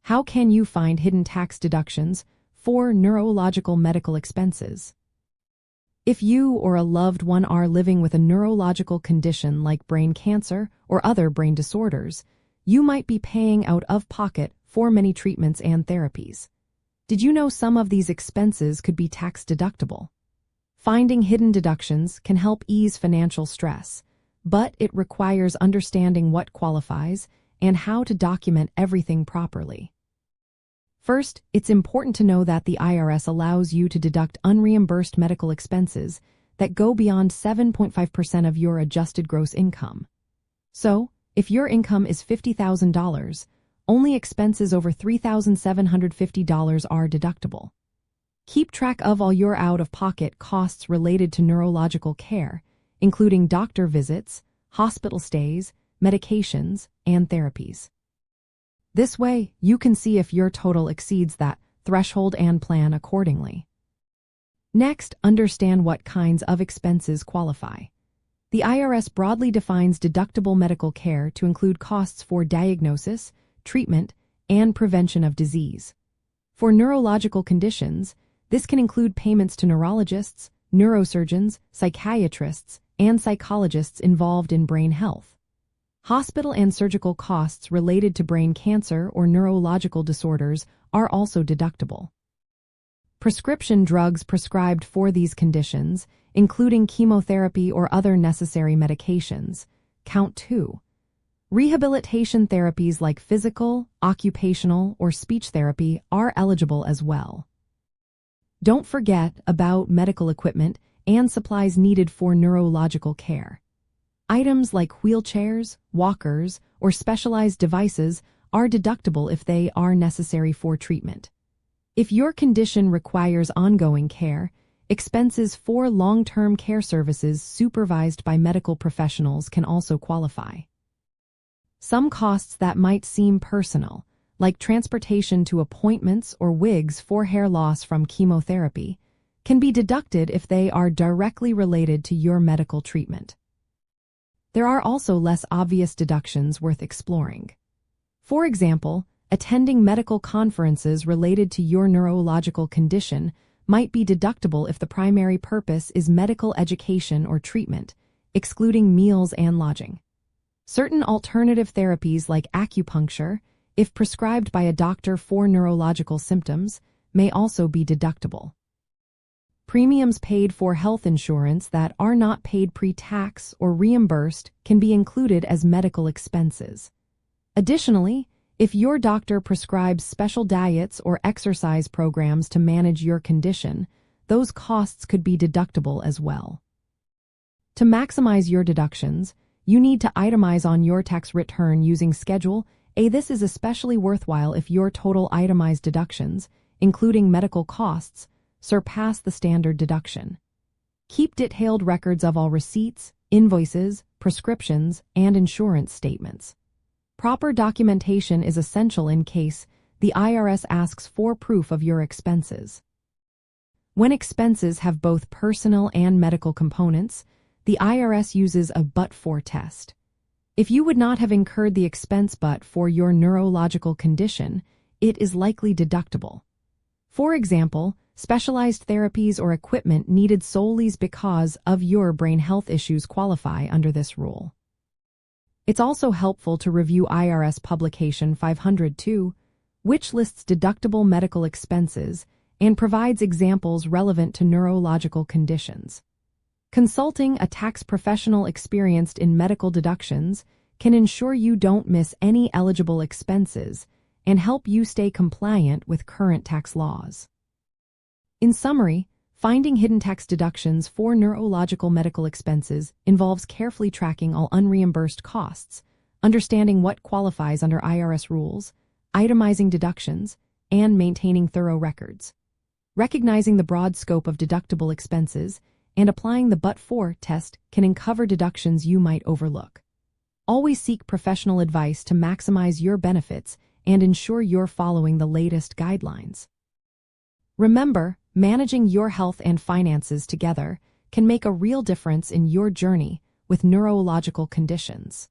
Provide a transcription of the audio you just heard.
How can you find hidden tax deductions for neurological medical expenses? If you or a loved one are living with a neurological condition like brain cancer or other brain disorders, you might be paying out of pocket for many treatments and therapies. Did you know some of these expenses could be tax deductible? Finding hidden deductions can help ease financial stress, but it requires understanding what qualifies and how to document everything properly. First, it's important to know that the IRS allows you to deduct unreimbursed medical expenses that go beyond 7.5% of your adjusted gross income. So, if your income is $50,000, only expenses over $3,750 are deductible. Keep track of all your out-of-pocket costs related to neurological care, including doctor visits, hospital stays, medications, and therapies. This way, you can see if your total exceeds that threshold and plan accordingly. Next, understand what kinds of expenses qualify. The IRS broadly defines deductible medical care to include costs for diagnosis, treatment, and prevention of disease. For neurological conditions, this can include payments to neurologists, neurosurgeons, psychiatrists, and psychologists involved in brain health. Hospital and surgical costs related to brain cancer or neurological disorders are also deductible. Prescription drugs prescribed for these conditions, including chemotherapy or other necessary medications, count too. Rehabilitation therapies like physical, occupational, or speech therapy are eligible as well. Don't forget about medical equipment and supplies needed for neurological care. Items like wheelchairs, walkers, or specialized devices are deductible if they are necessary for treatment. If your condition requires ongoing care, expenses for long-term care services supervised by medical professionals can also qualify. Some costs that might seem personal, like transportation to appointments or wigs for hair loss from chemotherapy, can be deducted if they are directly related to your medical treatment. There are also less obvious deductions worth exploring. For example, attending medical conferences related to your neurological condition might be deductible if the primary purpose is medical education or treatment, excluding meals and lodging. Certain alternative therapies like acupuncture, if prescribed by a doctor for neurological symptoms, may also be deductible. Premiums paid for health insurance that are not paid pre-tax or reimbursed can be included as medical expenses. Additionally, if your doctor prescribes special diets or exercise programs to manage your condition, those costs could be deductible as well. To maximize your deductions, you need to itemize on your tax return using Schedule A. This is especially worthwhile if your total itemized deductions, including medical costs, surpass the standard deduction. Keep detailed records of all receipts, invoices, prescriptions, and insurance statements. Proper documentation is essential in case the IRS asks for proof of your expenses. When expenses have both personal and medical components, the IRS uses a but-for test. If you would not have incurred the expense but for your neurological condition, it is likely deductible. For example, specialized therapies or equipment needed solely because of your brain health issues qualify under this rule. It's also helpful to review IRS Publication 502, which lists deductible medical expenses and provides examples relevant to neurological conditions. Consulting a tax professional experienced in medical deductions can ensure you don't miss any eligible expenses and help you stay compliant with current tax laws. In summary, finding hidden tax deductions for neurological medical expenses involves carefully tracking all unreimbursed costs, understanding what qualifies under IRS rules, itemizing deductions, and maintaining thorough records. Recognizing the broad scope of deductible expenses and applying the but-for test can uncover deductions you might overlook. Always seek professional advice to maximize your benefits and ensure you're following the latest guidelines. Remember, managing your health and finances together can make a real difference in your journey with neurological conditions.